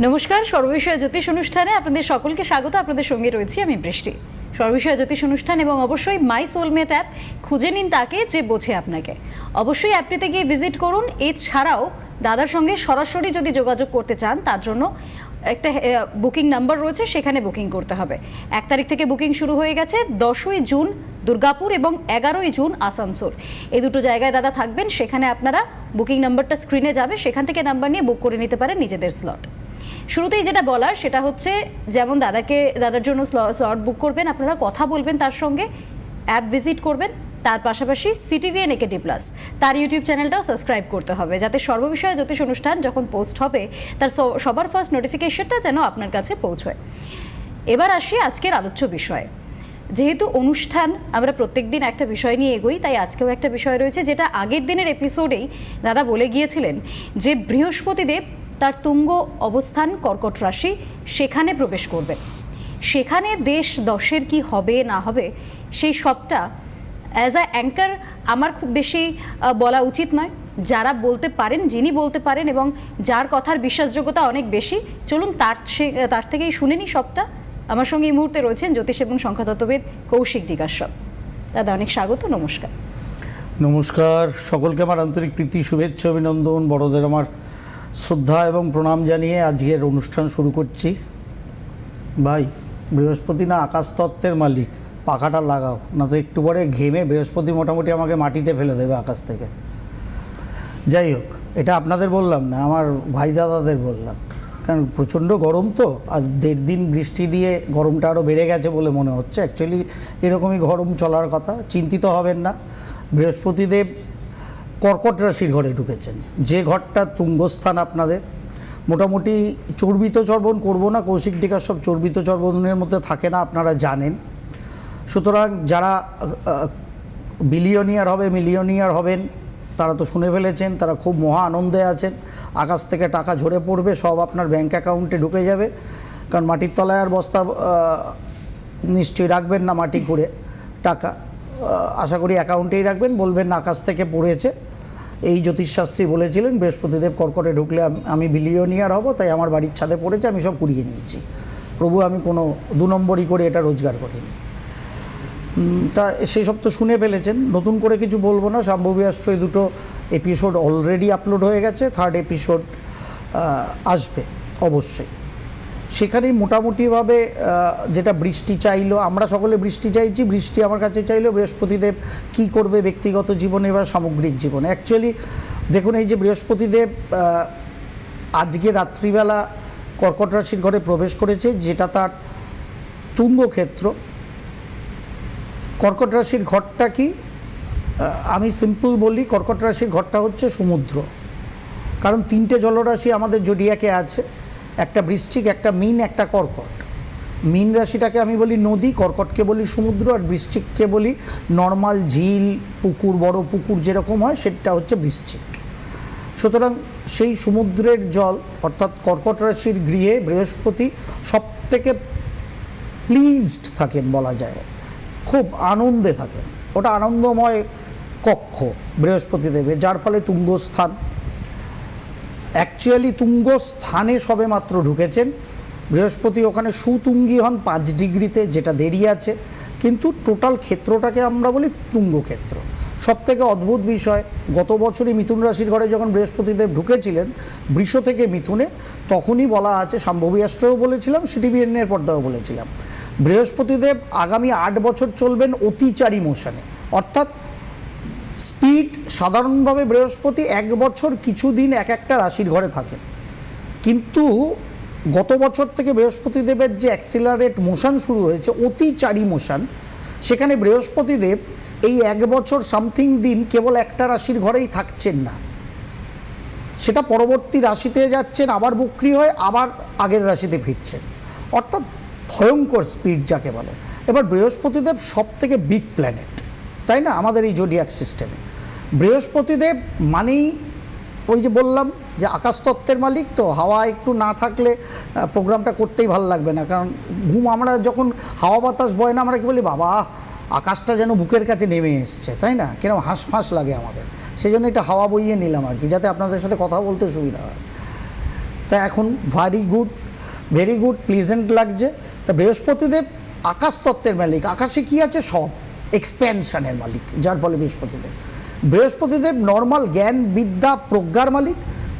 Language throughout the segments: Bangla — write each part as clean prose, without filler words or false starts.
নমস্কার, সর্ববিষয় জ্যোতিষ অনুষ্ঠানে আপনাদের সকলকে স্বাগত। আপনাদের সঙ্গে রয়েছি আমি বৃষ্টি। সর্ববিষয় জ্যোতিষ অনুষ্ঠান এবং অবশ্যই মাই সোলমেট অ্যাপ, খুঁজে নিন তাকে যে বোঝে আপনাকে। অবশ্যই অ্যাপটিতে গিয়ে ভিজিট করুন। এছাড়াও দাদার সঙ্গে সরাসরি যদি যোগাযোগ করতে চান তার জন্য একটা বুকিং নাম্বার রয়েছে, সেখানে বুকিং করতে হবে। 1 তারিখ থেকে বুকিং শুরু হয়ে গেছে। 10ই জুন দুর্গাপুর এবং 11ই জুন আসানসোল, এই দুটো জায়গায় দাদা থাকবেন। সেখানে আপনারা বুকিং নাম্বারটা স্ক্রিনে যাবে, সেখান থেকে নাম্বার নিয়ে বুক করে নিতে পারেন নিজেদের স্লট। শুরুতেই যেটা বলার সেটা হচ্ছে, যেমন দাদার জন্য স্লট বুক করবেন, আপনারা কথা বলবেন তার সঙ্গে, অ্যাপ ভিজিট করবেন, তার পাশাপাশি সিটিভিএন একেডি প্লাস তার ইউটিউব চ্যানেলটাও সাবস্ক্রাইব করতে হবে, যাতে সর্ববিষয়ে জ্যোতিষ অনুষ্ঠান যখন পোস্ট হবে তার সবার ফার্স্ট নোটিফিকেশনটা যেন আপনার কাছে পৌঁছয়। এবার আসি আজকের আলোচ্য বিষয়ে। যেহেতু অনুষ্ঠান আমরা প্রত্যেকদিন একটা বিষয় নিয়ে এগোই, তাই আজকেও একটা বিষয় রয়েছে যেটা আগের দিনের এপিসোডেই দাদা বলে গিয়েছিলেন, যে বৃহস্পতিদেব তার তুঙ্গ অবস্থান কর্কট রাশি, সেখানে প্রবেশ করবে। সেখানে দেশ দশের কি হবে না হবে সেই সবটা অ্যাজ আ অ্যাঙ্কার আমার খুব বেশি বলা উচিত নয়। যারা বলতে পারেন, যিনি বলতে পারেন এবং যার কথার বিশ্বাসযোগ্যতা অনেক বেশি, চলুন তার থেকেই শুনে নিই সবটা। আমার সঙ্গে এই মুহূর্তে রয়েছেন জ্যোতিষ এবং সংখ্যাতত্ত্ববিদ কৌশিক ডিকাশ্যপ। দাদা অনেক স্বাগত, নমস্কার। নমস্কার, সকলকে আমার আন্তরিক প্রীতি, শুভেচ্ছা, অভিনন্দন, বড়দের আমার শ্রদ্ধা এবং প্রণাম জানিয়ে আজকের অনুষ্ঠান শুরু করছি। ভাই, বৃহস্পতি না আকাশতত্ত্বের মালিক, পাখাটা লাগাও, না তো একটু পরে ঘেমে বৃহস্পতি মোটামুটি আমাকে মাটিতে ফেলে দেবে আকাশ থেকে। যাই হোক, এটা আপনাদের বললাম না, আমার ভাই দাদাদের বললাম, কারণ প্রচণ্ড গরম তো, আর 1.5 দিন বৃষ্টি দিয়ে গরমটা আরও বেড়ে গেছে বলে মনে হচ্ছে। অ্যাকচুয়ালি এরকমই গরম চলার কথা, চিন্তিত হবেন না। বৃহস্পতিদেব কর্কট রাশির ঘরে ঢুকেছেন, যে ঘরটা তুঙ্গস্থান আপনাদের। মোটামুটি চর্বিত চর্বণ করবো না, কৌশিক ডিকাশ্যপ চর্বিত চর্বণের মধ্যে থাকে না, আপনারা জানেন। সুতরাং যারা বিলিয়নিয়ার হবে, মিলিয়নিয়ার হবেন, তারা তো শুনে ফেলেছেন, তারা খুব মহা আনন্দে আছেন। আকাশ থেকে টাকা ঝরে পড়বে, সব আপনার ব্যাঙ্ক অ্যাকাউন্টে ঢুকে যাবে। কারণ মাটির তলায় আর বস্তা নিশ্চয়ই রাখবেন না, মাটি করে টাকা আশা করি অ্যাকাউন্টেই রাখবেন। বলবেন না আকাশ থেকে পড়েছে। এই জ্যোতিষশাস্ত্রী বলেছিলেন বৃহস্পতিদেব কর্কটে ঢুকলে আমি বিলিয়নিয়ার হব, তাই আমার বাড়ির ছাদে পড়েছে, আমি সব কুড়িয়ে নিচ্ছি। প্রভু, আমি কোনো 2 নম্বরই করে এটা রোজগার করিনি। তা সেই সব তো শুনে ফেলেছেন, নতুন করে কিছু বলবো না। শাম্ভবী অ্যাস্ট্রো এই 2টো এপিসোড অলরেডি আপলোড হয়ে গেছে, 3rd এপিসোড আসবে অবশ্যই। সেখানেই মোটামুটিভাবে যেটা বৃষ্টি চাইলো, আমরা সকলে বৃষ্টি চাইছি, বৃষ্টি আমার কাছে চাইলো বৃহস্পতিদেব কি করবে ব্যক্তিগত জীবনে বা সামগ্রিক জীবনে। অ্যাকচুয়ালি দেখুন, এই যে বৃহস্পতিদেব আজকে রাত্রিবেলা কর্কট রাশির ঘরে প্রবেশ করেছে, যেটা তার তুঙ্গক্ষেত্র। কর্কট রাশির ঘরটা কি, আমি সিম্পল বলি, কর্কট রাশির ঘরটা হচ্ছে সমুদ্র। কারণ 3টে জলরাশি আমাদের জোডিয়াকে আছে, একটা বৃশ্চিক, একটা মীন, একটা কর্কট। মীন রাশিটাকে আমি বলি নদী, কর্কটকে বলি সমুদ্র, আর বৃশ্চিককে বলি নর্মাল ঝিল, পুকুর, বড় পুকুর যেরকম হয় সেটা হচ্ছে বৃশ্চিক। সুতরাং সেই সমুদ্রের জল অর্থাৎ কর্কট রাশির গৃহে বৃহস্পতি সবথেকে প্লিজড থাকেন বলা যায়, খুব আনন্দে থাকেন। ওটা আনন্দময় কক্ষ বৃহস্পতিদেবের, যার ফলে তুঙ্গস্থান। অ্যাকচুয়ালি তুঙ্গস্থানে সবে মাত্র ঢুকেছেন বৃহস্পতি, ওখানে সুতুঙ্গী হন 5 ডিগ্রিতে, যেটা দেরি আছে, কিন্তু টোটাল ক্ষেত্রটাকে আমরা বলি তুঙ্গক্ষেত্র। সবথেকে অদ্ভুত বিষয়, গত বছরই মিথুন রাশির ঘরে যখন বৃহস্পতিদেব ঢুকেছিলেন বৃষ থেকে মিথুনে, তখনই বলা আছে, শাম্ভবী অ্যাস্ট্রোও বলেছিলাম, সিটিভিএনের পর্দাও বলেছিলাম, বৃহস্পতিদেব আগামী 8 বছর চলবেন অতিচারী মোশনে। অর্থাৎ স্পিড, সাধারণভাবে বৃহস্পতি 1 বছর কিছুদিন একটা রাশির ঘরে থাকেন, কিন্তু গত বছর থেকে বৃহস্পতিদেবের যে অ্যাক্সিলারেট মোশন শুরু হয়েছে, অতিচারী মোশন, সেখানে বৃহস্পতিদেব এই 1 বছর সামথিং দিন কেবল একটা রাশির ঘরেই থাকছেন না, সেটা পরবর্তী রাশিতে যাচ্ছেন, আবার বক্রী হয়ে আবার আগের রাশিতে ফিরছেন। অর্থাৎ ভয়ঙ্কর স্পিড যাকে বলে। এবার বৃহস্পতিদেব সব থেকে বিগ প্ল্যানেট, তাই না, আমাদের এই জোডিয়াক সিস্টেমে। বৃহস্পতিদেব মানেই ওই যে বললাম যে আকাশতত্ত্বের মালিক, তো হাওয়া একটু না থাকলে প্রোগ্রামটা করতেই ভালো লাগবে না। কারণ আমরা যখন হাওয়া বাতাস বয় না, আমরা কি বলি, বাবা আকাশটা যেন বুকের কাছে নেমে এসছে, তাই না, কিরকম হাঁসফাঁস লাগে আমাদের। সেই জন্য এটা হাওয়া বইয়ে নিলাম আর কি, যাতে আপনাদের সাথে কথা বলতে সুবিধা হয়। তা এখন ভেরি গুড প্লিজেন্ট লাগছে। তা বৃহস্পতিদেব আকাশ তত্ত্বের মালিক, আকাশে কি আছে সব, এক্সপ্যানশনের মালিক, যার ফলে বৃহস্পতিদেব নর্মাল জ্ঞান বিদ্যা প্রজ্ঞার মালিক,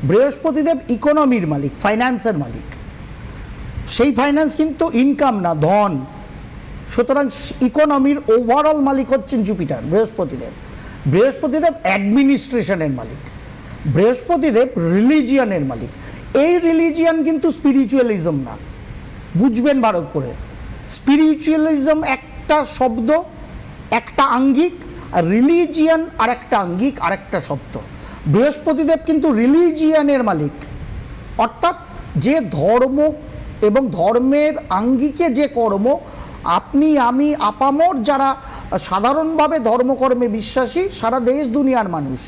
বৃহস্পতিদেব ইকোনমির মালিক, ফাইন্যান্সের মালিক। সেই ফাইন্যান্স কিন্তু ইনকাম না, ধন। সুতরাং ইকোনমির ওভারঅল মালিক হচ্ছেন জুপিটার, বৃহস্পতিদেব অ্যাডমিনিস্ট্রেশনের মালিক, বৃহস্পতিদেব রিলিজিয়নের মালিক। এই রিলিজিয়ান কিন্তু স্পিরিচুয়ালিজম না, বুঝবেন ভালো করে। স্পিরিচুয়ালিজম একটা শব্দ, একটা আঙ্গিক, আর রিলিজিয়ান আর একটা আঙ্গিক, আর একটা শব্দ। বৃহস্পতিদেব কিন্তু রিলিজিয়ানের মালিক, অর্থাৎ যে ধর্ম এবং ধর্মের আঙ্গিকে যে কর্ম, আপনি আমি আপামর যারা সাধারণভাবে ধর্মকর্মে বিশ্বাসী, সারা দেশ দুনিয়ার মানুষ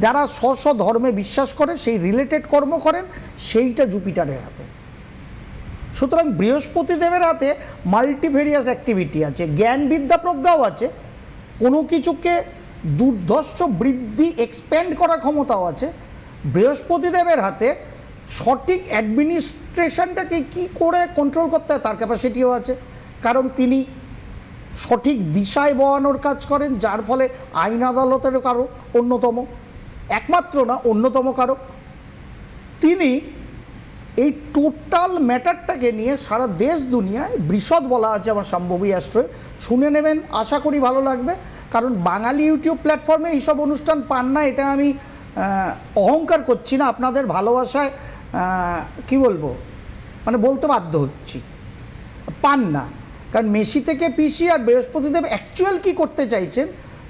যারা স্ব ধর্মে বিশ্বাস করে, সেই রিলেটেড কর্ম করেন, সেইটা জুপিটারের হাতে। সুতরাং বৃহস্পতিদেবের হাতে মাল্টিভেরিয়াস অ্যাক্টিভিটি আছে, জ্ঞান বিদ্যা প্রজ্ঞাও আছে, কোনো কিছুকে দুর্ধর্ষ বৃদ্ধি এক্সপ্যান্ড করার ক্ষমতাও আছে। বৃহস্পতিদেবের হাতে সঠিক অ্যাডমিনিস্ট্রেশনটাকে কী করে কন্ট্রোল করতে হয় তার ক্যাপাসিটিও আছে, কারণ তিনি সঠিক দিশায় বওয়ানোর কাজ করেন, যার ফলে আইন আদালতের কারক অন্যতম, একমাত্র না অন্যতম কারক তিনি। এই টোটাল ম্যাটারটাকে নিয়ে সারা দেশ দুনিয়ায় বিশদ বলা আছে আমার সম্ভবী অ্যাস্ট্রোয়, শুনে নেবেন, আশা করি ভালো লাগবে। কারণ বাঙালি ইউটিউব প্ল্যাটফর্মে এইসব অনুষ্ঠান পান না, এটা আমি অহংকার করছি না, আপনাদের ভালোবাসায় কি বলবো, মানে বলতে বাধ্য হচ্ছি, পান না। কারণ মেসি থেকে পিসি আর বৃহস্পতিদেব অ্যাকচুয়াল কী করতে চাইছেন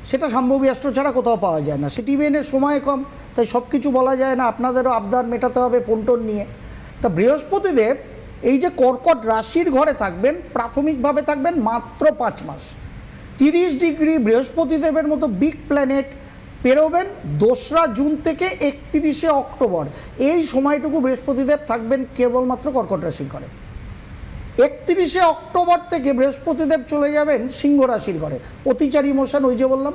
সেটা সম্ভবী অ্যাস্ট্রো ছাড়া কোথাও পাওয়া যায় না। সিটিভিএনের সময় কম, তাই সব কিছু বলা যায় না, আপনাদেরও আবদার মেটাতে হবে ফোনটোন নিয়ে। তা বৃহস্পতিদেব এই যে কর্কট রাশির ঘরে থাকবেন, প্রাথমিকভাবে থাকবেন মাত্র 5 মাস। 30 ডিগ্রি বৃহস্পতিদেবের মতো বিগ প্ল্যানেট পেরোবেন 2রা জুন থেকে 31শে অক্টোবর। এই সময়টুকু বৃহস্পতিদেব থাকবেন কেবলমাত্র কর্কট রাশির ঘরে। 31শে অক্টোবর থেকে বৃহস্পতিদেব চলে যাবেন সিংহ রাশির ঘরে, অতিচারী মোশন, ওই যে বললাম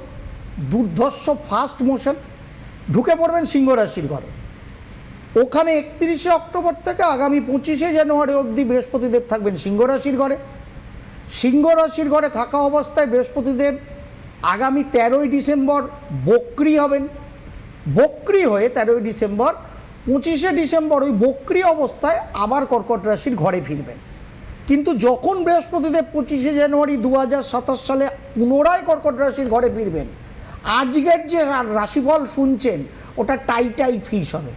দুর্ধর্ষ ফাস্ট মোশন, ঢুকে পড়বেন সিংহ রাশির ঘরে। ওখানে 31শে অক্টোবর থেকে আগামী 25শে জানুয়ারি অবধি বৃহস্পতিদেব থাকবেন সিংহ রাশির ঘরে। সিংহ রাশির ঘরে থাকা অবস্থায় বৃহস্পতিদেব আগামী 13ই ডিসেম্বর বক্রী হবেন। বক্রী হয়ে 13ই ডিসেম্বর 25শে ডিসেম্বর ওই বক্রী অবস্থায় আবার কর্কট রাশির ঘরে ফিরবেন। কিন্তু যখন বৃহস্পতিদেব 25শে জানুয়ারি 2027 সালে পুনরায় কর্কট রাশির ঘরে ফিরবেন, আজকের যে রাশিফল শুনছেন ওটা টাই ফিস হবে।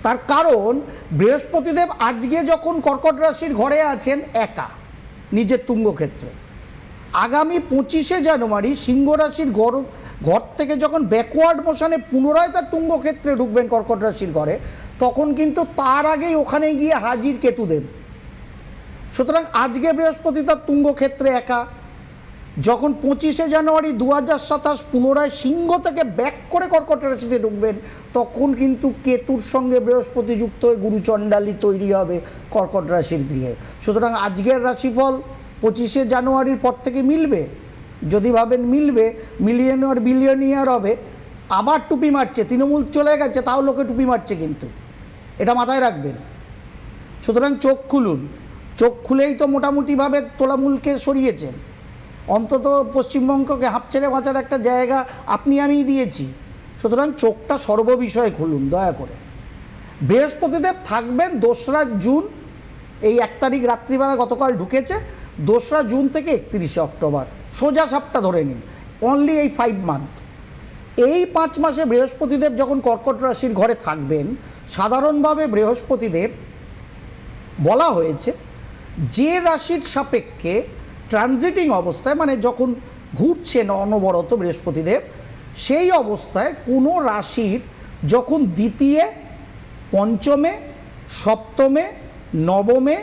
তার কারণ বৃহস্পতিদেব আজকে যখন কর্কট রাশির ঘরে আছেন একা নিজের তুঙ্গক্ষেত্রে, আগামী 25শে জানুয়ারি সিংহ রাশির ঘর থেকে যখন ব্যাকওয়ার্ড মোশনে পুনরায় তার তুঙ্গক্ষেত্রে ঢুকবেন কর্কট রাশির ঘরে, তখন কিন্তু তার আগেই ওখানে গিয়ে হাজির কেতুদেব। সুতরাং আজকে বৃহস্পতি তার তুঙ্গক্ষেত্রে একা, যখন 25শে জানুয়ারি 2027 পুনরায় সিংহ থেকে ব্যাক করে কর্কট রাশিতে ঢুকবেন, তখন কিন্তু কেতুর সঙ্গে বৃহস্পতি যুক্ত হয়ে গুরুচণ্ডালী তৈরি হবে কর্কট রাশির গৃহে। সুতরাং আজকের রাশিফল 25শে জানুয়ারির পর থেকে মিলবে, যদি ভাবেন মিলবে, মিলিয়নিয়ার বিলিয়নিয়ার হবে। আবার টুপি মারছে, তৃণমূল চলে গেছে তাও লোকে টুপি মারছে, কিন্তু এটা মাথায় রাখবেন। সুতরাং চোখ খুলুন, চোখ খুলেই তো মোটামুটিভাবে তোলামূলকে সরিয়েছেন, অন্তত পশ্চিমবঙ্গকে হাঁপ ছেড়ে বাঁচার একটা জায়গা আপনি আমিই দিয়েছি। সুতরাং চোখটা সর্ববিষয়ে খুলুন দয়া করে। বৃহস্পতিদেব থাকবেন 2রা জুন, এই 1 তারিখ রাত্রিবেলা গতকাল ঢুকেছে, 2রা জুন থেকে 31শে অক্টোবর, সোজা সাপটা ধরে নিন, অনলি এই 5 মান্থ। এই 5 মাসে বৃহস্পতিদেব যখন কর্কট রাশির ঘরে থাকবেন, সাধারণভাবে বৃহস্পতিদেব বলা হয়েছে যে রাশির সাপেক্ষে ট্রানজিটিং অবস্থায়, মানে যখন ঘুরছেন অনবরত বৃহস্পতিদেব, সেই অবস্থায় কোনো রাশির যখন দ্বিতীয়, পঞ্চমে, সপ্তমে, নবমে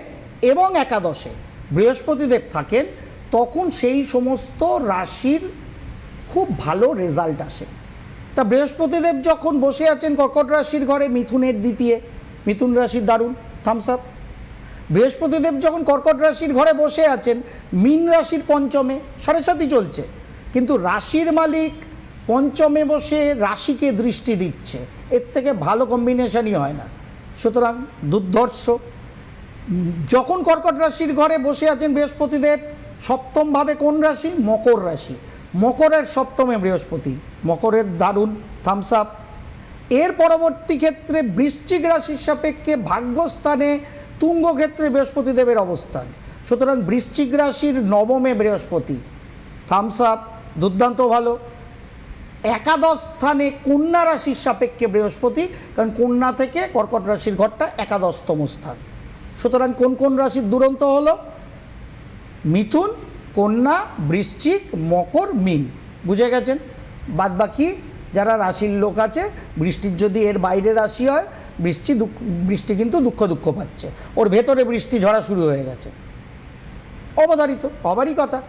এবং একাদশে বৃহস্পতিদেব থাকেন, তখন সেই সমস্ত রাশির খুব ভালো রেজাল্ট আসে। তা বৃহস্পতিদেব যখন বসে আছেন কর্কট রাশির ঘরে মিথুনের দ্বিতীয়, মিথুন রাশির দারুণ থামস আপ। বৃহস্পতিদেব যখন কর্কট রাশির ঘরে বসে আছেন মীন রাশির পঞ্চমে, 7.5 চলছে, কিন্তু রাশির মালিক পঞ্চমে বসে রাশিকে দৃষ্টি দিচ্ছে, এর থেকে ভালো কম্বিনেশনই হয় না। সুতরাং দুর্ধর্ষ। যখন কর্কট রাশির ঘরে বসে আছেন বৃহস্পতিদেব, সপ্তমভাবে কোন রাশি? মকর রাশি। মকরের সপ্তমে বৃহস্পতি, মকরের দারুণ থামস আপ। এর পরবর্তী ক্ষেত্রে বৃশ্চিক রাশির সাপেক্ষে ভাগ্যস্থানে তুঙ্গ ক্ষেত্রে বৃহস্পতিদেবের অবস্থান। সুতরাং বৃশ্চিক রাশির নবমে বৃহস্পতি, থামস আপ, দুর্দান্ত ভালো। একাদশ স্থানে কন্যা রাশির সাপেক্ষে বৃহস্পতি, কারণ কন্যা থেকে কর্কট রাশির ঘরটা একাদশতম স্থান। সুতরাং কোন কোন রাশির দুরন্ত হলো? মিথুন, কন্যা, বৃশ্চিক, মকর, মীন। বুঝে গেছেন? বাদ বাকি যারা রাশির লোক আছে, বৃষ্টির যদি এর বাইরে রাশি হয়, বৃষ্টি কিন্তু দুঃখ পাচ্ছে, ওর ভেতরে বৃষ্টি ঝরা শুরু হয়ে গেছে। অবধারিত, হবারই কথা।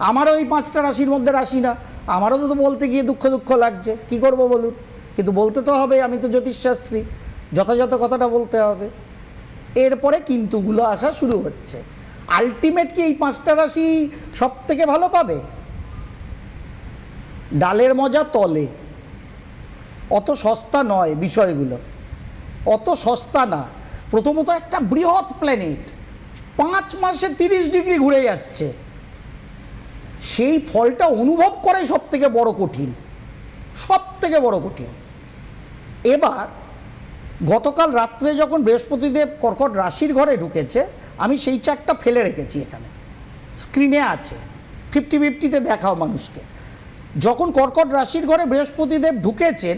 আমারও এই 5টা রাশির মধ্যে রাশি না, আমারও তো বলতে গিয়ে দুঃখ লাগছে, কি করব বলুন? কিন্তু বলতে তো হবে, আমি তো জ্যোতিষশাস্ত্রী, যথাযথ কথাটা বলতে হবে। এরপরে কিন্তুগুলো আসা শুরু হচ্ছে। আলটিমেট কি এই 5টা রাশি সব থেকে ভালো পাবে? ডালের মজা তলে, অত সস্তা নয় বিষয়গুলো, অত সস্তা না। প্রথমত একটা বৃহৎ প্ল্যানেট 5 মাসে 30 ডিগ্রি ঘুরে যাচ্ছে, সেই ফলটা অনুভব করাই সব থেকে বড় কঠিন, সব থেকে বড় কঠিন। এবার গতকাল রাত্রে যখন বৃহস্পতিদেব কর্কট রাশির ঘরে ঢুকেছে, আমি সেই চার্টটা ফেলে রেখেছি, এখানে স্ক্রিনে আছে, 50-50-তে দেখাও মানুষকে। যখন কর্কট রাশির ঘরে বৃহস্পতিদেব ঢুকেছেন,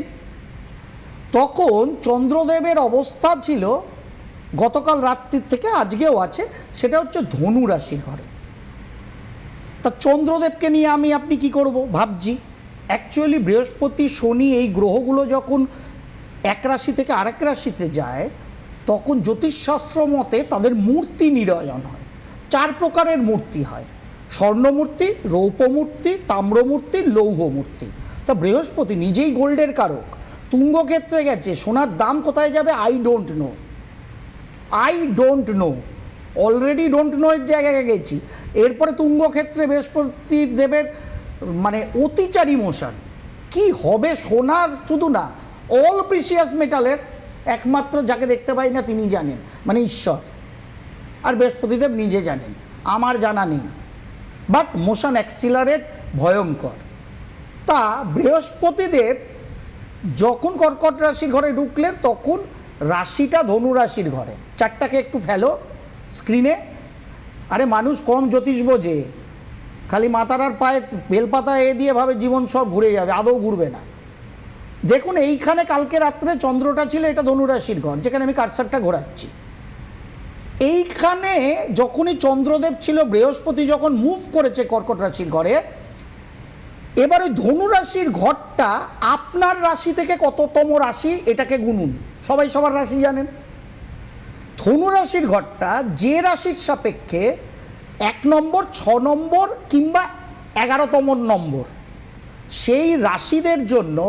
তখন চন্দ্রদেবের অবস্থা ছিল গতকাল রাত্রির থেকে আজকেও আছে, সেটা হচ্ছে ধনু রাশির ঘরে। তা চন্দ্রদেবকে নিয়ে আপনি কি করব ভাবছি। অ্যাকচুয়ালি বৃহস্পতি, শনি, এই গ্রহগুলো যখন এক রাশি থেকে আরেক রাশিতে যায়, তখন জ্যোতিষশাস্ত্র মতে তাদের মূর্তি নিরয়ন হয়। 4 প্রকারের মূর্তি হয়: স্বর্ণমূর্তি, রৌপ্যমূর্তি, তাম্রমূর্তি, লৌহমূর্তি। তা বৃহস্পতি নিজেই গোল্ডের কারক, তুঙ্গক্ষেত্রে গেছে, সোনার দাম কোথায় যাবে I don't know, already don't know এর জায়গায় গেছি। এরপরে তুঙ্গক্ষেত্রে বৃহস্পতি দেবের মানে অতিচারী মোশন, কি হবে সোনার শুধু না, অল প্রিসিয়াস মেটালের, একমাত্র যাকে দেখতে পাই না তিনি জানেন, মানে ঈশ্বর, আর বৃহস্পতিদেব নিজে জানেন, আমার জানা নেই। বাট মোশন অ্যাক্সিলারেট ভয়ঙ্কর। তা বৃহস্পতিদেব যখন কর্কট রাশির ঘরে ঢুকলেন, তখন রাশিটা ধনু রাশির ঘরে। চারটাকে একটু ফেলো স্ক্রিনে। আরে মানুষ কম জ্যোতিষ বোঝে, খালি মাথার আর পায়ে বেলপাতা দিয়ে ভাবে জীবন সব ঘুরে যাবে, আদৌ ঘুরবে না। দেখুন এইখানে কালকে রাত্রে চন্দ্রটা ছিল, এটা ধনু রাশির ঘর, যেখানে আমি কার্সারটা ঘোরাচ্ছি। এইখানে যখনই চন্দ্রদেব ছিল, বৃহস্পতি যখন মুভ করেছে কর্কট রাশির ঘরে, এবার ওই ধনু রাশির ঘরটা আপনার রাশি থেকে কততম রাশি এটাকে গুনুন, সবাই সবার রাশি জানেন। ধনু রাশির ঘরটা যে রাশির সাপেক্ষে 1 নম্বর, 6 নম্বর কিংবা 11তম নম্বর, সেই রাশিদের জন্য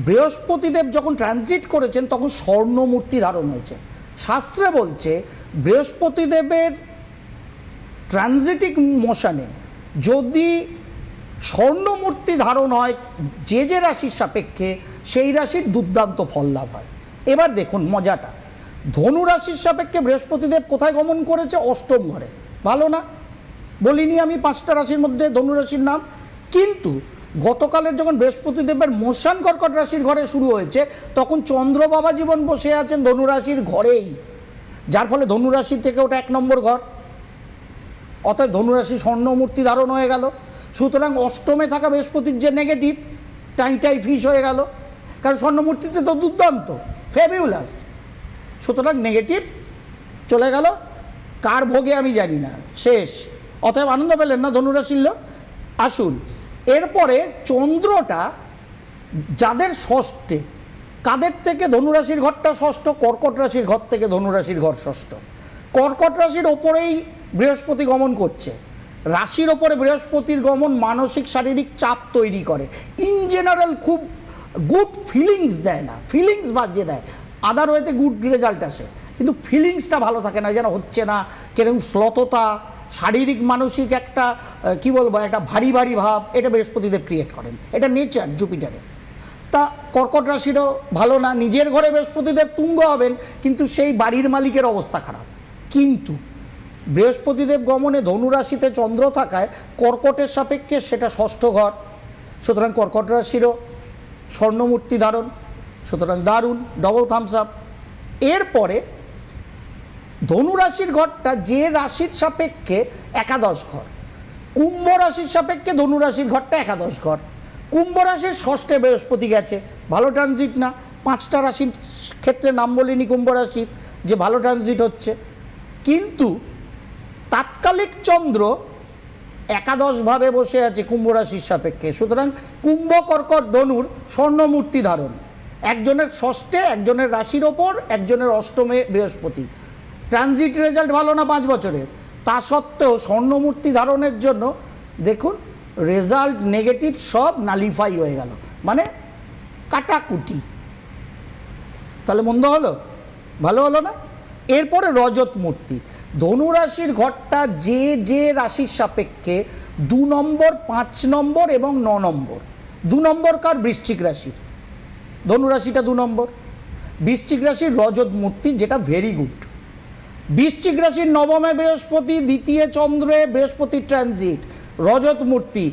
বৃহস্পতিদেব যখন ট্রানজিট করেছেন, তখন স্বর্ণমূর্তি ধারণ হয়েছে। শাস্ত্রে বলছে বৃহস্পতিদেবের ট্রানজিটিং মোশনে যদি স্বর্ণমূর্তি ধারণ হয় যে রাশির সাপেক্ষে, সেই রাশির দুর্দান্ত ফল লাভ হয়। এবার দেখুন মজাটা, ধনু রাশির সাপেক্ষে বৃহস্পতিদেব কোথায় গমন করেছে? 8ম ঘরে। ভালো না? বলিনি আমি 5টা রাশির মধ্যে ধনু রাশির নাম। কিন্তু গতকালের যখন বৃহস্পতিদেবের মোশন কর্কট রাশির ঘরে শুরু হয়েছে, তখন চন্দ্র বাবা জীবন বসে আছেন ধনু রাশির ঘরেই, যার ফলে ধনু রাশি থেকে ওটা 1 নম্বর ঘর, অর্থাৎ ধনুরাশি স্বর্ণমূর্তি ধারণ হয়ে গেল। সুতরাং 8মে থাকা বৃহস্পতির যে নেগেটিভ, টাই ফিস হয়ে গেল, কারণ স্বর্ণমূর্তিতে তো দুর্দান্ত, ফ্যাবিউলাস। সুতরাং নেগেটিভ চলে গেল, কার ভোগে আমি জানি না, শেষ। অতএব আনন্দ পেলেন না ধনুরাশির লোক? আসুন, এরপরে চন্দ্রটা যাদের ষষ্ঠে, কাদের থেকে ধনুরাশির ঘরটা ষষ্ঠ? কর্কট রাশির ঘর থেকে ধনুরাশির ঘর ষষ্ঠ। কর্কট রাশির ওপরেই বৃহস্পতি গমন করছে। রাশির ওপরে বৃহস্পতির গমন মানসিক শারীরিক চাপ তৈরি করে, ইন জেনারেল খুব গুড ফিলিংস দেয় না, ফিলিংস বাজিয়ে দেয়, আদার ওয়েতে গুড রেজাল্ট আসে, কিন্তু ফিলিংসটা ভালো থাকে না, যেন হচ্ছে না, কিরকম শ্লথতা, শারীরিক মানসিক একটা কি বলবো, একটা ভারী ভারী ভাব, এটা বৃহস্পতিদেব ক্রিয়েট করেন, এটা নেচার জুপিটারে। তা কর্কট রাশিরও ভালো না, নিজের ঘরে বৃহস্পতিদেব তুঙ্গ হবেন কিন্তু সেই বাড়ির মালিকের অবস্থা খারাপ। কিন্তু বৃহস্পতিদেব গমনে ধনুরাশিতে চন্দ্র থাকায় কর্কটের সাপেক্ষে সেটা ষষ্ঠ ঘর, সুতরাং কর্কট রাশিরও স্বর্ণমূর্তি ধারণ, সুতরাং দারুণ, ডবল থামস আপ। এরপরে ধনুরাশির ঘরটা যে রাশির সাপেক্ষে একাদশ ঘর, কুম্ভ রাশির সাপেক্ষে ধনুরাশির ঘরটা একাদশ ঘর। কুম্ভ রাশির ষষ্ঠে বৃহস্পতি গেছে, ভালো ট্রানজিট না। 5টা রাশির ক্ষেত্রে নাম বলিনি কুম্ভ রাশির যে ভালো ট্রানজিট হচ্ছে, কিন্তু তাৎকালিক চন্দ্র একাদশভাবে বসে আছে কুম্ভ রাশির সাপেক্ষে, সুতরাং কুম্ভ কর্কট ধনুর স্বর্ণমূর্তি ধারণ, একজনের ষষ্ঠে, একজনের রাশির ওপর, একজনের অষ্টমে বৃহস্পতি। ট্রানজিট রেজাল্ট ভালো না 5 বছরের, তা সত্ত্বেও স্বর্ণমূর্তি ধারণের জন্য দেখুন রেজাল্ট নেগেটিভ, সব নালিফাই হয়ে গেল, মানে কাটাকুটি। তাহলে মন্দ হলো? ভালো হলো না? এরপরে রজত মূর্তি, ধনুরাশির ঘরটা যে যে রাশির সাপেক্ষে 2 নম্বর, 5 নম্বর এবং 9 নম্বর। 2 নম্বর কার? বৃশ্চিক রাশির, ধনুরাশিটা 2 নম্বর। বৃশ্চিক রাশির রজত মূর্তি, যেটা ভেরি গুড। বৃশ্চিক রাশির নবমে বৃহস্পতি, দ্বিতীয় চন্দ্রে বৃহস্পতির ট্রানজিট, রজত মূর্তি।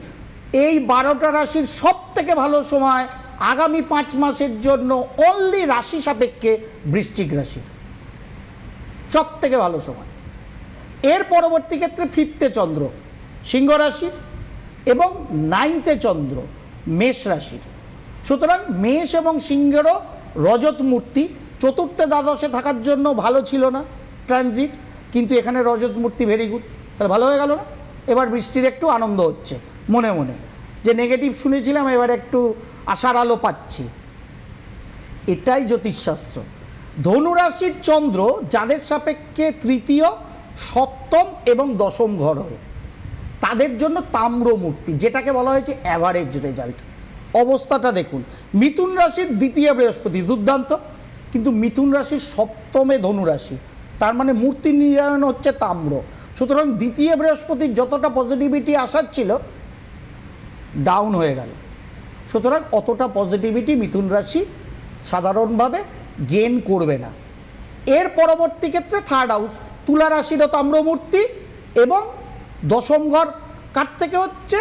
এই 12টা রাশির সব থেকে ভালো সময় আগামী 5 মাসের জন্য অনলি রাশি সাপেক্ষে বৃশ্চিক রাশির সব থেকে ভালো সময়। এর পরবর্তী ক্ষেত্রে 5th চন্দ্র সিংহ রাশির এবং 9th চন্দ্র মেষ রাশির, সুতরাং মেষ এবং সিংহেরও রজত মূর্তি 4th দ্বাদশে থাকার জন্য ভালো ছিল না ট্রানজিট, কিন্তু এখানে রজত মূর্তি ভেরি গুড, তাহলে ভালো হয়ে গেল না? এবার বৃষ্টির একটু আনন্দ হচ্ছে মনে মনে, যে নেগেটিভ শুনেছিলাম এবার একটু আশার আলো পাচ্ছি। এটাই জ্যোতিষশাস্ত্র। ধনুরাশির চন্দ্র যাদের সাপেক্ষে 3য়, 7ম এবং 10ম ঘর হয়, তাদের জন্য তাম্র মূর্তি, যেটাকে বলা হয়েছে অ্যাভারেজ রেজাল্ট। অবস্থাটা দেখুন, মিথুন রাশির 2য় বৃহস্পতি দুর্দান্ত, কিন্তু মিথুন রাশির 7মে ধনুরাশি, তার মানে মূর্তি নিরায়ন হচ্ছে তাম্র, সুতরাং 2য় বৃহস্পতির যতটা পজিটিভিটি আসার ছিল ডাউন হয়ে গেল, সুতরাং অতটা পজিটিভিটি মিথুন রাশি সাধারণভাবে গেন করবে না। এর পরবর্তী ক্ষেত্রে 3rd হাউস, তুলা রাশিরও তাম্রমূর্তি এবং 10ম ঘর কার থেকে হচ্ছে?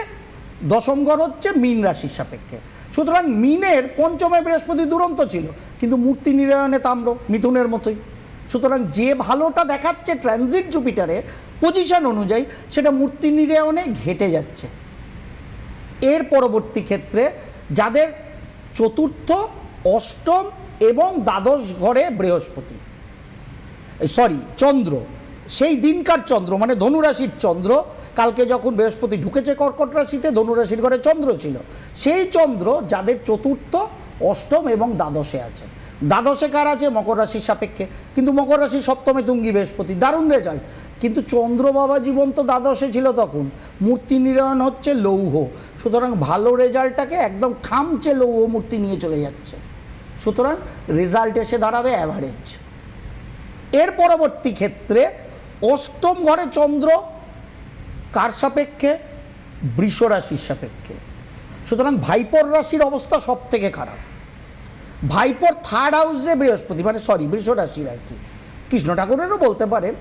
10ম ঘর হচ্ছে মীন রাশির সাপেক্ষে, সুতরাং মীনের 5মে বৃহস্পতি দুরন্ত ছিল, কিন্তু মূর্তি নিরায়নে তাম্র, মিথুনের মতোই। সুতরাং যে ভালোটা দেখাচ্ছে ট্রানজিট জুপিটারে পজিশন অনুযায়ী, সেটা মূর্তি নিরায়নে ঘেটে যাচ্ছে। এর পরবর্তী ক্ষেত্রে যাদের 4র্থ, 8ম এবং 12শ ঘরে বৃহস্পতি, চন্দ্র, সেই দিনকার চন্দ্র মানে ধনুরাশির চন্দ্র, কালকে যখন বৃহস্পতি ঢুকেছে কর্কট রাশিতে, ধনুরাশির ঘরে চন্দ্র ছিল, সেই চন্দ্র যাদের 4র্থ, 8ম এবং 12শে আছে। 12শে কার আছে? মকর রাশির সাপেক্ষে, কিন্তু মকর রাশির 7মে তুঙ্গি বৃহস্পতি, দারুণ রেজাল্ট। কিন্তু চন্দ্র বাবা জীবন তো 12শে ছিল তখন, মূর্তি নিরায়ন হচ্ছে লৌহ, সুতরাং ভালো রেজাল্টটাকে একদম খামচে লৌহ মূর্তি নিয়ে চলে যাচ্ছে, সুতরাং রেজাল্ট এসে দাঁড়াবে অ্যাভারেজ। এর পরবর্তী ক্ষেত্রে 8ম ঘরে চন্দ্র কার সাপেক্ষে? বৃষ রাশির সাপেক্ষে, সুতরাং ভাইপর রাশির অবস্থা সব থেকে খারাপ। ভাইপর 3rd হাউসে বৃহস্পতি, মানে বৃষ রাশির আর কি, কৃষ্ণ ঠাকুরেরও বলতে পারেন,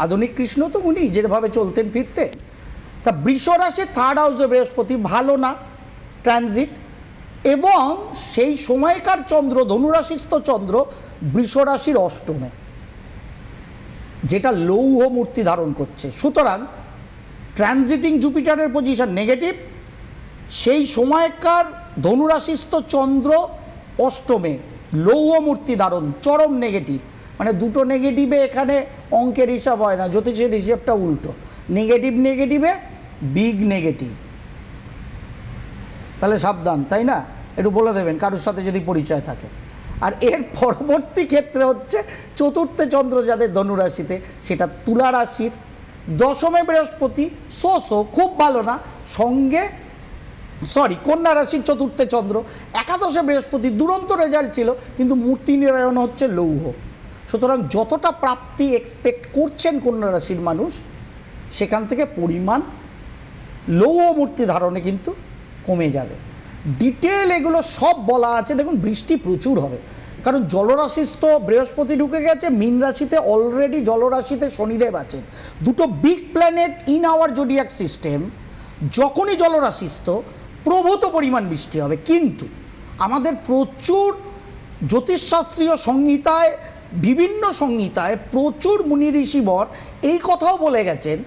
আধুনিক কৃষ্ণ তো উনি যেভাবে চলতেন ফিরতেন। তা বৃষ রাশির 3rd হাউসে বৃহস্পতি ভালো না ট্রানজিট, এবং সেই সময়কার চন্দ্র ধনুরাশিস্থ চন্দ্র বৃষ রাশির 8মে, যেটা লৌহ মূর্তি ধারণ করছে, সুতরাং ট্রানজিটিং জুপিটারের পজিশন নেগেটিভ। সেই সময়কার ধনুরাশিস্থ চন্দ্র 8মে লৌহ মূর্তি ধারণ, চরম নেগেটিভ, মানে দুটো নেগেটিভে এখানে অঙ্কের হিসাব হয় না, জ্যোতিষের হিসাবটা উল্টো, নেগেটিভ নেগেটিভে বিগ নেগেটিভ। তাহলে সাবধান, তাই না? একটু বলে দেবেন কারোর সাথে যদি পরিচয় থাকে। আর এর পরবর্তী ক্ষেত্রে হচ্ছে 4র্থে চন্দ্র যাদের ধনুরাশিতে, সেটা তুলা রাশির 10মে বৃহস্পতি, খুব ভালো না, সঙ্গে কন্যা রাশির 4র্থে চন্দ্র, একাদশে বৃহস্পতি, দুরন্ত রেজাল্ট ছিল, কিন্তু মূর্তি নিরায়ন হচ্ছে লৌহ, সুতরাং যতটা প্রাপ্তি এক্সপেক্ট করছেন কন্যা রাশির মানুষ সেখান থেকে পরিমাণ লৌহ মূর্তি ধারণে কিন্তু কমে যাবে। ডিটেল এগুলো সব বলা আছে। দেখুন, বৃষ্টি প্রচুর হবে, কারণ জলরাশিস্থ বৃহস্পতি ঢুকে গেছে মীন রাশিতে, অলরেডি জলরাশিতে শনিদেব আছেন। দুটো big planet in our zodiac system যখনই জলরাশিস্থ, প্রভূত পরিমাণ বৃষ্টি হবে। কিন্তু আমাদের প্রচুর জ্যোতিষশাস্ত্রীয় সংহিতায়, বিভিন্ন সংহিতায় প্রচুর মুনি ঋষিবর এই কথাও বলে গেছেন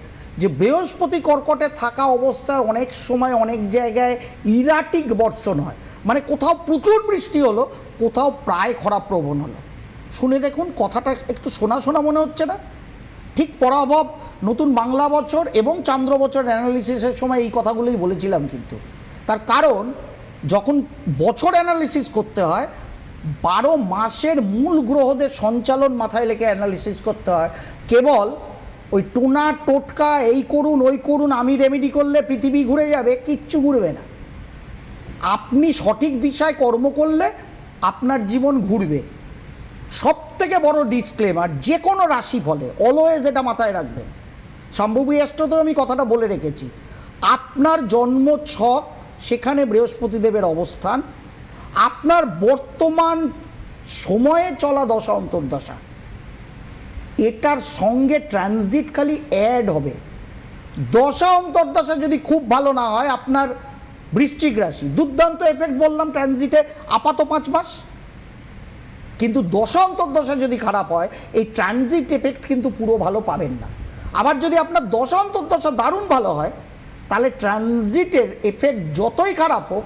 যে বৃহস্পতি কর্কটে থাকা অবস্থায় অনেক সময় অনেক জায়গায় ইরাটিক বর্ষণ হয়, মানে কোথাও প্রচুর বৃষ্টি হলো, কোথাও প্রায় খরাপ্রবণ হলো। শুনে দেখুন, কথাটা একটু শোনা শোনা মনে হচ্ছে না? ঠিক পরাভব নতুন বাংলা বছর এবং চান্দ্র বছর অ্যানালিসিসের সময় এই কথাগুলোই বলেছিলাম। কিন্তু তার কারণ, যখন বছর অ্যানালিসিস করতে হয় 12 মাসের মূল গ্রহদের সঞ্চালন মাথায় রেখে অ্যানালিসিস করতে হয়। কেবল ওই টোনা টোটকা এই করুন ওই করুন, আমি রেমেডি করলে পৃথিবী ঘুরে যাবে, কিচ্ছু ঘুরবে না। আপনি সঠিক দিশায় কর্ম করলে আপনার জীবন ঘুরবে। সব থেকে বড় ডিসক্লেমার, যে কোনো রাশি ফলে অলওয়েজ এটা মাথায় রাখবেন। সম্ভবী অ্যাস্ট্রোতেও আমি কথাটা বলে রেখেছি, আপনার জন্ম ছক, সেখানে বৃহস্পতি দেবের অবস্থান, আপনার বর্তমান সময়ে চলা দশা অন্তর্দশা, এটার সঙ্গে ট্রানজিট খালি অ্যাড হবে। দশা অন্তর্দশা যদি খুব ভালো না হয়, আপনার বৃশ্চিক রাশি দুর্দান্ত এফেক্ট বললাম ট্রানজিটে আপাত 5 মাস, কিন্তু দশা অন্তর্দশা যদি খারাপ হয়, এই ট্রানজিট এফেক্ট কিন্তু পুরো ভালো পাবেন না। আবার যদি আপনার দশা অন্তর্দশা দারুণ ভালো হয়, তাহলে ট্রানজিটের এফেক্ট যতই খারাপ হোক,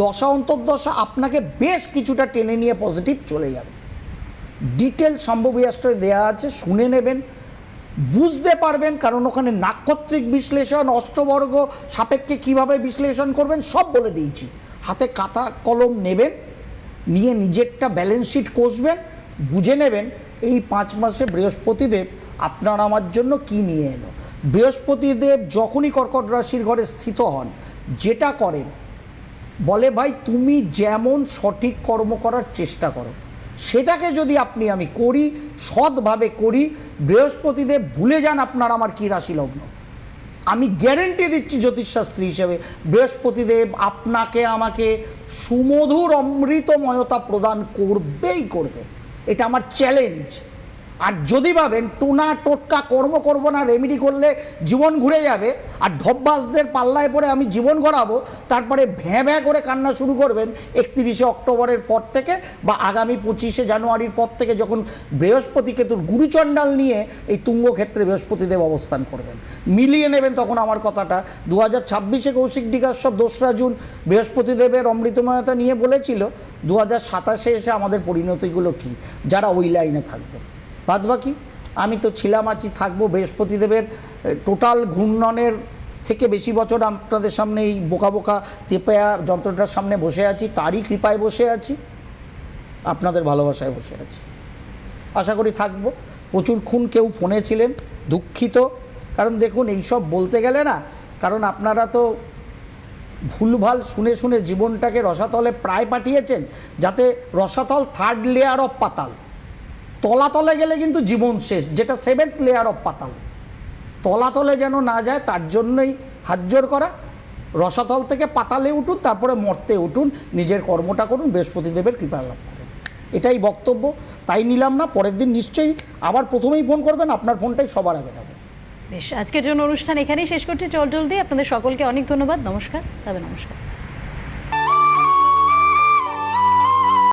দশা অন্তর্দশা আপনাকে বেশ কিছুটা টেনে নিয়ে পজিটিভ চলে যাবে। ডিটেল সম্ভবী অ্যাস্ট্রোয় দেওয়া আছে, শুনে নেবেন, বুঝতে পারবেন। কারণ ওখানে নাক্ষত্রিক বিশ্লেষণ, অষ্টবর্গ সাপেক্ষে কিভাবে বিশ্লেষণ করবেন সব বলে দিয়েছি। হাতে খাতা কলম নেবেন, নিয়ে নিজেরটা ব্যালেন্স শিট কষবেন, বুঝে নেবেন এই 5 মাসে বৃহস্পতিদেব আপনার আমার জন্য কি নিয়ে এলো। বৃহস্পতিদেব যখনই কর্কট রাশির ঘরে স্থিত হন, যেটা করেন, বলে ভাই তুমি যেমন সঠিক কর্ম করার চেষ্টা করো, সেটাকে যদি আমি করি, সৎভাবে করি, বৃহস্পতিদেব ভুলে যান আপনার আমার কী রাশি লগ্ন। আমি গ্যারেন্টি দিচ্ছি জ্যোতিষশাস্ত্রী হিসেবে, বৃহস্পতিদেব আপনাকে আমাকে সুমধুর অমৃতময়তা প্রদান করবেই করবে। এটা আমার চ্যালেঞ্জ। আর যদি ভাবেন টোনা টোটকা কর্ম করব না, রেমেডি করলে জীবন ঘুরে যাবে, আর ঢপবাজদের পাল্লায় পড়ে আমি জীবন গড়াবো, তারপরে ভ্যাঁ ভ্যাঁ করে কান্না শুরু করবেন 31শে অক্টোবরের পর থেকে, বা আগামী 25শে জানুয়ারির পর থেকে, যখন বৃহস্পতি কেতুর গুরুচণ্ডাল নিয়ে এই তুঙ্গক্ষেত্রে বৃহস্পতিদেব অবস্থান করবেন। মিলিয়ে নেবেন তখন আমার কথাটা। 2026-এ কৌশিক ডিকাশ্যপ 2রা জুন বৃহস্পতিদেবের অমৃতময়তা নিয়ে বলেছিল, 2027-এ এসে আমাদের পরিণতিগুলো কী, যারা ওই লাইনে থাকবে। বাদ বাকি আমি তো ছিলাম, আছি, থাকবো। বৃহস্পতিদেবের টোটাল ঘূর্ণনের থেকে বেশি বছর আপনাদের সামনে এই বোকা বোকা তেপায়া যন্ত্রটার সামনে বসে আছি, তারই কৃপায় বসে আছি, আপনাদের ভালোবাসায় বসে আছি। আশা করি থাকবো। প্রচুরক্ষণ কেউ ফোনে ছিলেন, দুঃখিত। কারণ দেখুন, এইসব বলতে গেলে না, কারণ আপনারা তো ভুলভাল শুনে শুনে জীবনটাকে রসাতলে প্রায় পাঠিয়েছেন, যাতে রসাতল 3rd লেয়ার অফ পাতাল, তলাতলে গেলে কিন্তু জীবন শেষ, যেটা 7th লেয়ার অফ পাতাল। তলাতলে যেন না যায়, তার জন্যই হাত জোর করা। রসাতল থেকে পাতালে উঠুন, তারপরে মর্তে উঠুন, নিজের কর্মটা করুন, বৃহস্পতিদেবের কৃপা লাভ করুন। এটাই বক্তব্য। তাই নিলাম না, পরের দিন নিশ্চয়ই আবার প্রথমেই ফোন করবেন, আপনার ফোনটাই সবার আগে যাবে। বেশ, আজকের জন্য অনুষ্ঠান এখানেই শেষ করছি। চল জলদি আপনাদের সকলকে অনেক ধন্যবাদ। নমস্কার, তবে নমস্কার।